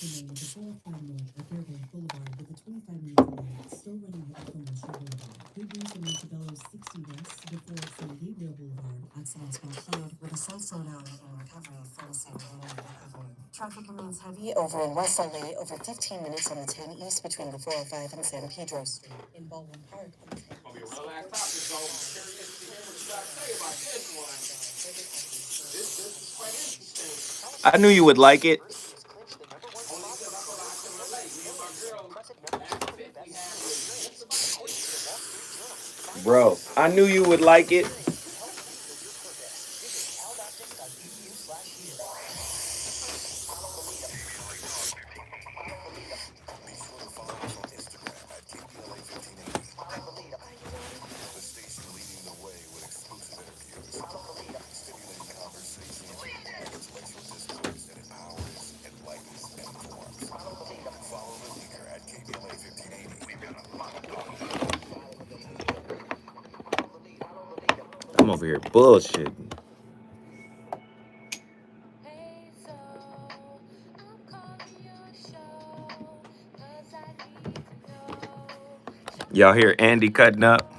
Traffic remains heavy over in West LA, over 15 minutes on the 10 East between the 405 and San Pedro Street. In Baldwin Park on the 10 Gonna be a real last topic, so I'm curious to hear what you got to say about this one. This is quite interesting. I knew you would like it. Only because I feel like I can relate. Me and my girl last fifth we had was just about this. Bro, I knew you would like it. I'm over here bullshitting. Y'all hear Andy cutting up?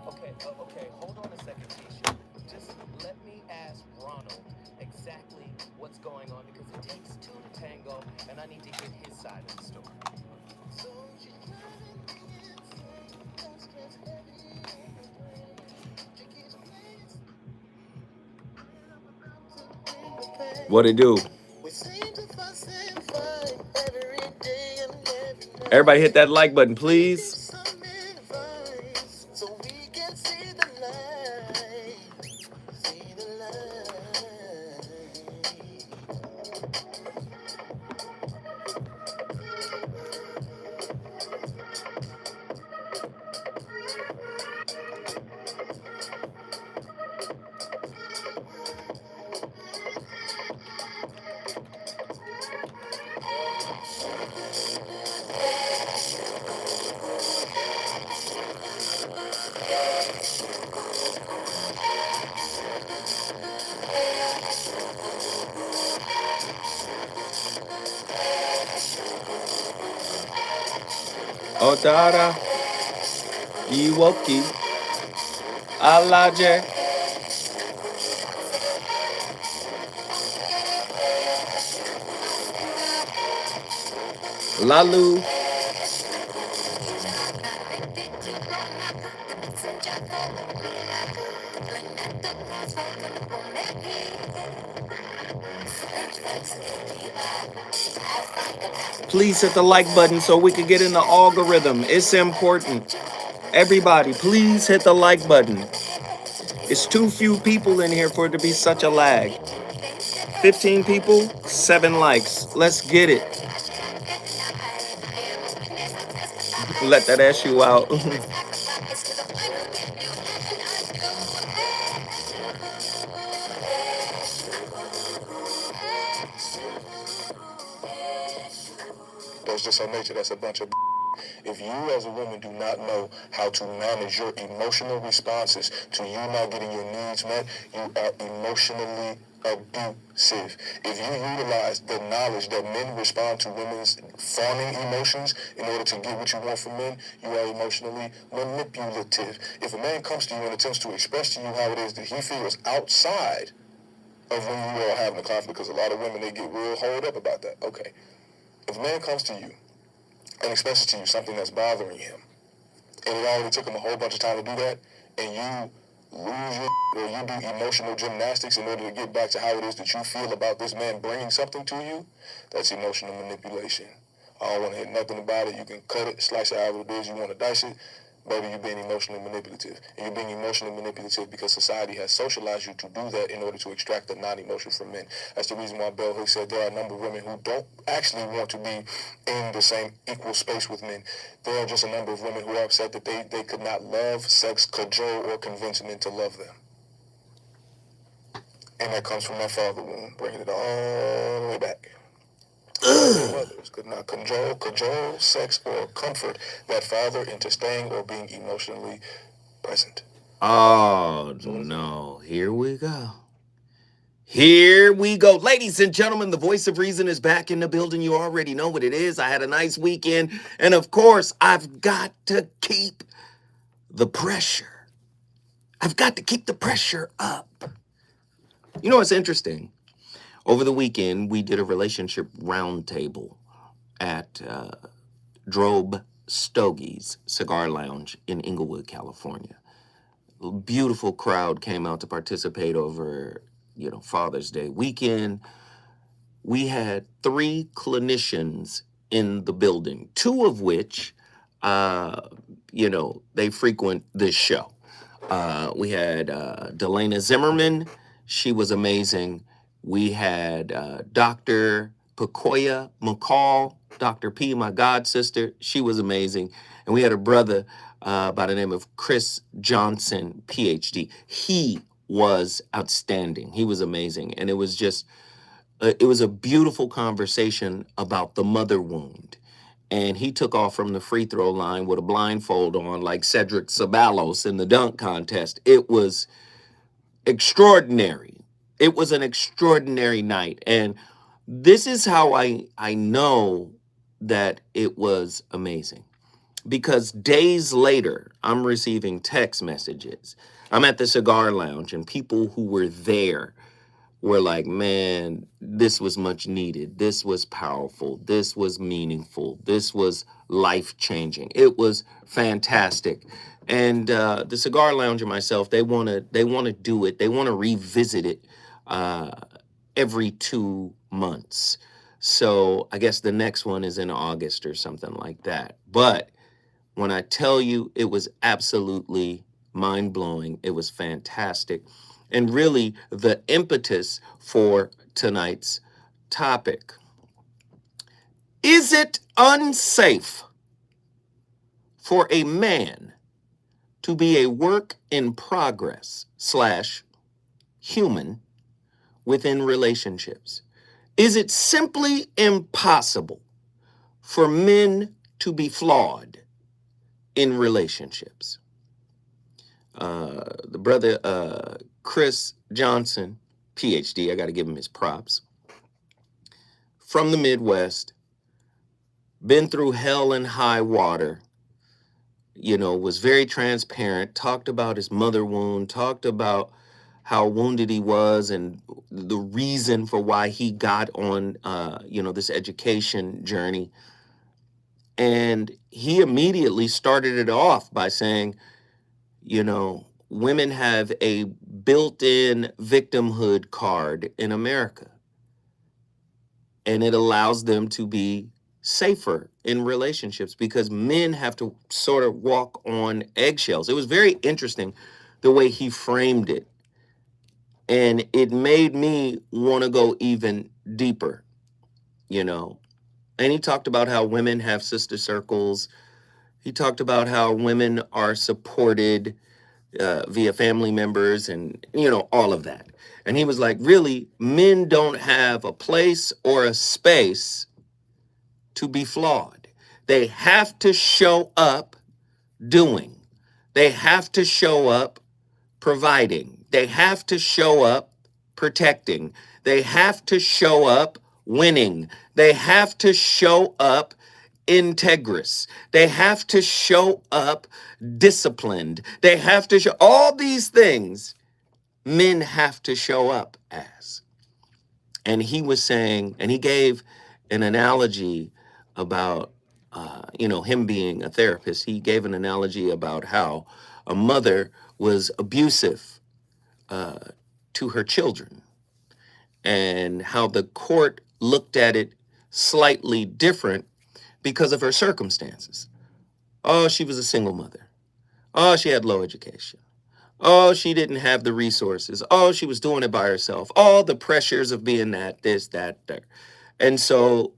Okay, hold on a second, Keisha. Just let me ask Ronald exactly what's going on because it takes two to tango, and I need to hear his side of the story. What it do? Everybody hit that like button, please. Otara, Iwoki, Alaje, Lalu. Please hit the like button so we can get in the algorithm. It's important. Everybody, please hit the like button. It's too few people in here for it to be such a lag. 15 people, 7 likes. Let's get it. Let that ass you out. That's just our nature. That's a bunch of. If you as a woman do not know how to manage your emotional responses to you not getting your needs met, you are emotionally abusive. If you utilize the knowledge that men respond to women's fawning emotions in order to get what you want from men, you are emotionally manipulative. If a man comes to you and attempts to express to you how it is that he feels outside of when you are having a conflict, because a lot of women, they get real holed up about that. Okay. If a man comes to you and expresses to you something that's bothering him, and it already took him a whole bunch of time to do that, and you lose your or you do emotional gymnastics in order to get back to how it is that you feel about this man bringing something to you, that's emotional manipulation. I don't want to hear nothing about it. You can cut it, slice it however it is you want to dice it. Baby, you're being emotionally manipulative. And you're being emotionally manipulative because society has socialized you to do that in order to extract the non-emotion from men. That's the reason why Bell Hooks said there are a number of women who don't actually want to be in the same equal space with men. There are just a number of women who are upset that they could not love, sex, cajole, or convince men to love them. And that comes from that father wound, bringing it all the way back. Mothers could not cajole, sex, or comfort that father into staying or being emotionally present. Oh, no. Here we go. Here we go. Ladies and gentlemen, the voice of reason is back in the building. You already know what it is. I had a nice weekend. And of course, I've got to keep the pressure. I've got to keep the pressure up. You know, it's interesting. Over the weekend, we did a relationship roundtable at Drobe Stogie's Cigar Lounge in Inglewood, California. A beautiful crowd came out to participate over, Father's Day weekend. We had 3 clinicians in the building, 2 of which, they frequent this show. We had Delana Zimmerman. She was amazing. We had Dr. Pakoya McCall, Dr. P, my god sister. She was amazing. And we had a brother by the name of Chris Johnson, PhD. He was outstanding. He was amazing. And it was just, it was a beautiful conversation about the mother wound. And he took off from the free throw line with a blindfold on like Cedric Ceballos in the dunk contest. It was extraordinary. It was an extraordinary night. And this is how I know that it was amazing. Because days later, I'm receiving text messages. I'm at the cigar lounge and people who were there were like, man, this was much needed. This was powerful. This was meaningful. This was life-changing. It was fantastic. And the cigar lounge and myself, they want to do it. They want to revisit it every 2 months. So I guess the next one is in August or something like that. But when I tell you, it was absolutely mind-blowing. It was fantastic. And really the impetus for tonight's topic. Is it unsafe for a man to be a work in progress / human within relationships? Is it simply impossible for men to be flawed in relationships? The brother Chris Johnson, PhD, I got to give him his props, from the Midwest, been through hell and high water, was very transparent, talked about his mother wound, talked about how wounded he was and the reason for why he got on, this education journey. And he immediately started it off by saying, women have a built-in victimhood card in America, and it allows them to be safer in relationships because men have to sort of walk on eggshells. It was very interesting the way he framed it, and it made me want to go even deeper, And he talked about how women have sister circles. He talked about how women are supported via family members and, all of that. And he was like, really, men don't have a place or a space to be flawed. They have to show up doing. They have to show up providing. They have to show up protecting. They have to show up winning. They have to show up integrous. They have to show up disciplined. They have to show all these things men have to show up as. And he was saying, and he gave an analogy about, him being a therapist. He gave an analogy about how a mother was abusive to her children and how the court looked at it slightly different because of her circumstances. Oh, she was a single mother. Oh, she had low education. Oh, she didn't have the resources. Oh, she was doing it by herself. All the pressures of being that, this, that, there. And so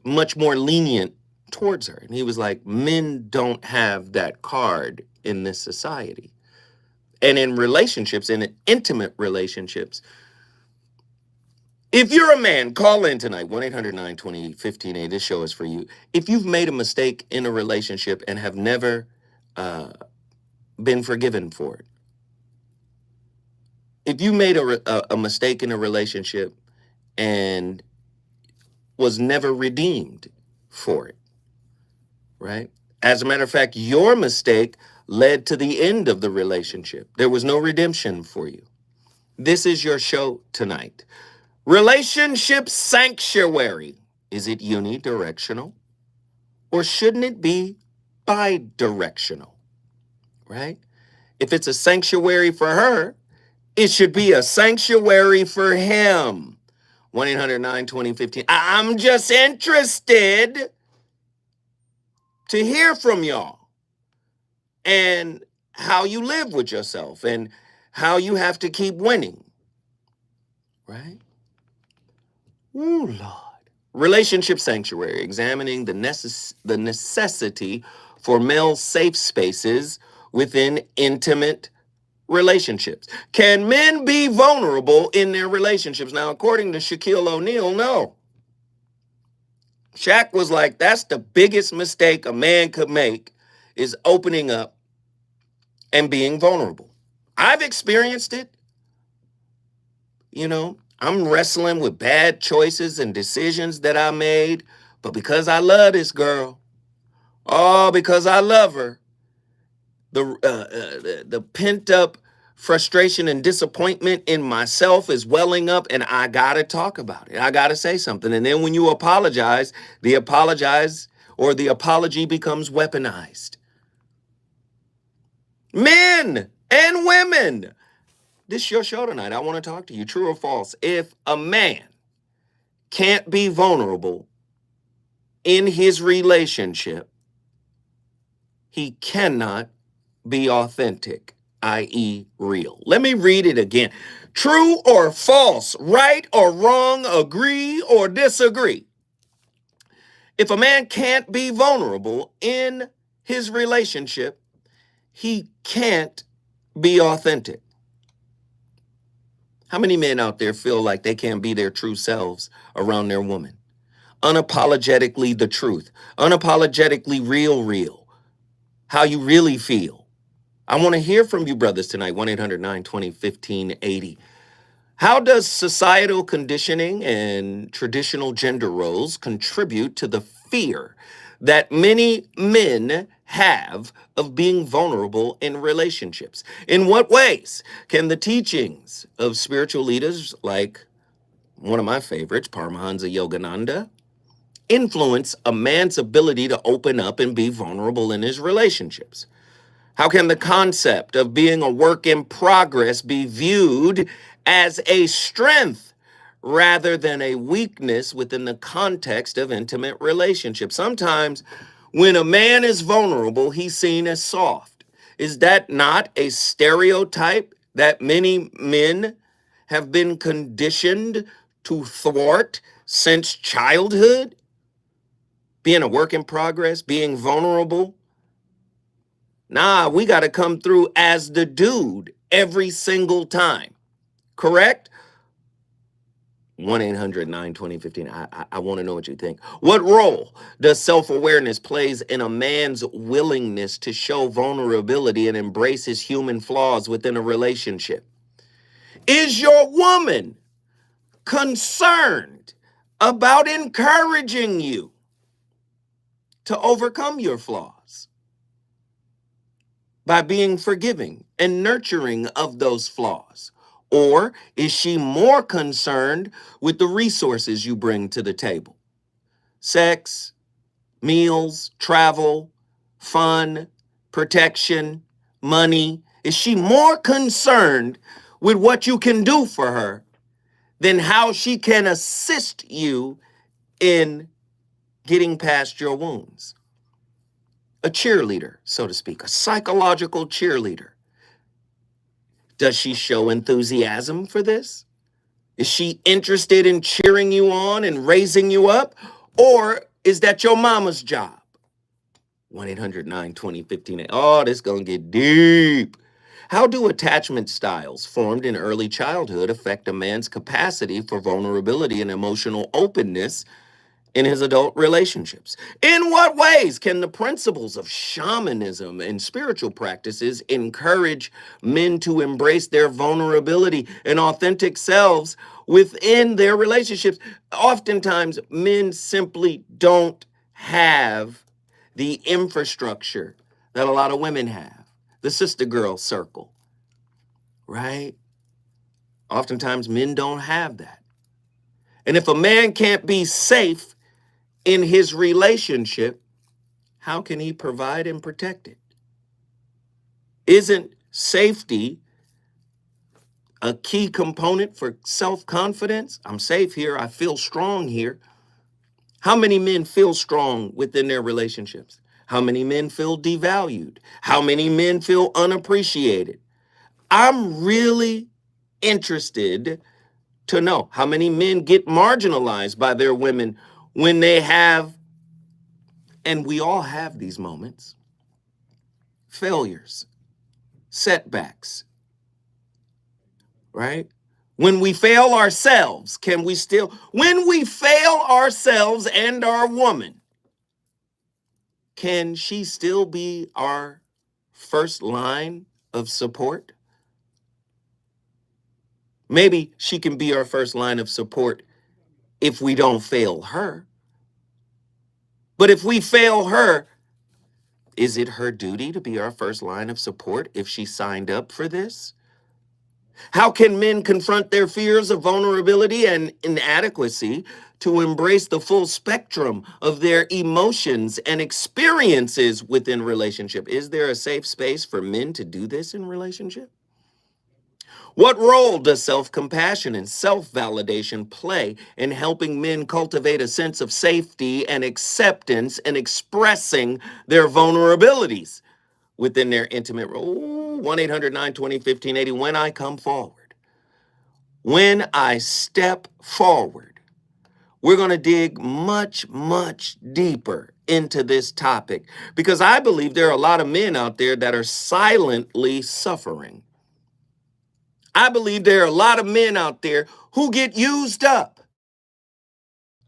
much more lenient towards her. And he was like, men don't have that card in this society. And in relationships, in intimate relationships, if you're a man, call in tonight, 1-800-920-1580. This show is for you. If you've made a mistake in a relationship and have never been forgiven for it, if you made a mistake in a relationship and was never redeemed for it, right? As a matter of fact, your mistake led to the end of the relationship. There was no redemption for you. This is your show tonight. Relationship sanctuary. Is it unidirectional? Or shouldn't it be bidirectional? Right? If it's a sanctuary for her, it should be a sanctuary for him. 1-800-920-15. I'm just interested to hear from y'all and how you live with yourself and how you have to keep winning. Right? Ooh, Lord. Relationship sanctuary, examining the necessity for male safe spaces within intimate relationships. Can men be vulnerable in their relationships? Now, according to Shaquille O'Neal, no. Shaq was like, that's the biggest mistake a man could make, is opening up and being vulnerable. I've experienced it. You know, I'm wrestling with bad choices and decisions that I made, but because I love this girl, because I love her, the pent up frustration and disappointment in myself is welling up, and I gotta talk about it. I gotta say something. And then when you apologize or the apology becomes weaponized. Men and women, this is your show tonight. I want to talk to you. True or false? If a man can't be vulnerable in his relationship, he cannot be authentic, i.e., real. Let me read it again. True or false, right or wrong, agree or disagree. If a man can't be vulnerable in his relationship, he can't be authentic. How many men out there feel like they can't be their true selves around their woman? Unapologetically the truth, unapologetically real, how you really feel. I want to hear from you brothers tonight, 1-800-920-1580. How does societal conditioning and traditional gender roles contribute to the fear that many men have of being vulnerable in relationships? In what ways can the teachings of spiritual leaders like one of my favorites, Paramahansa Yogananda, influence a man's ability to open up and be vulnerable in his relationships? How can the concept of being a work in progress be viewed as a strength rather than a weakness within the context of intimate relationships? Sometimes when a man is vulnerable, he's seen as soft. Is that not a stereotype that many men have been conditioned to thwart since childhood? Being a work in progress, being vulnerable. Nah, we got to come through as the dude every single time. Correct? 1-800-920-15. I want to know what you think. What role does self-awareness plays in a man's willingness to show vulnerability and embrace his human flaws within a relationship? Is your woman concerned about encouraging you to overcome your flaws by being forgiving and nurturing of those flaws? Or is she more concerned with the resources you bring to the table? Sex, meals, travel, fun, protection, money. Is she more concerned with what you can do for her than how she can assist you in getting past your wounds? A cheerleader, so to speak, a psychological cheerleader. Does she show enthusiasm for this? Is she interested in cheering you on and raising you up? Or is that your mama's job? 1-800-920-15. Oh, this is going to get deep. How do attachment styles formed in early childhood affect a man's capacity for vulnerability and emotional openness in his adult relationships? In what ways can the principles of shamanism and spiritual practices encourage men to embrace their vulnerability and authentic selves within their relationships? Oftentimes, men simply don't have the infrastructure that a lot of women have, the sister girl circle, right? Oftentimes, men don't have that. And if a man can't be safe in his relationship, how can he provide and protect it? Isn't safety a key component for self-confidence? I'm safe here. I feel strong here. How many men feel strong within their relationships? How many men feel devalued? How many men feel unappreciated? I'm really interested to know how many men get marginalized by their women when they have, and we all have these moments, failures, setbacks, right? When we fail ourselves, when we fail ourselves and our woman, can she still be our first line of support? Maybe she can be our first line of support if we don't fail her. But if we fail her, is it her duty to be our first line of support if she signed up for this? How can men confront their fears of vulnerability and inadequacy to embrace the full spectrum of their emotions and experiences within relationship? Is there a safe space for men to do this in relationship? What role does self-compassion and self-validation play in helping men cultivate a sense of safety and acceptance in expressing their vulnerabilities within their intimate role? 1-800-920-1580. When I come forward, when I step forward, we're going to dig much, much deeper into this topic because I believe there are a lot of men out there that are silently suffering. I believe there are a lot of men out there who get used up.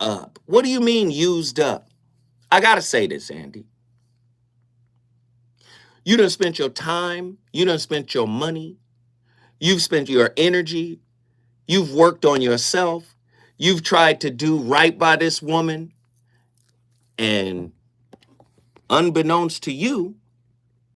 What do you mean used up? I got to say this, Andy. You done spent your time, you done spent your money, you've spent your energy, you've worked on yourself, you've tried to do right by this woman, and unbeknownst to you,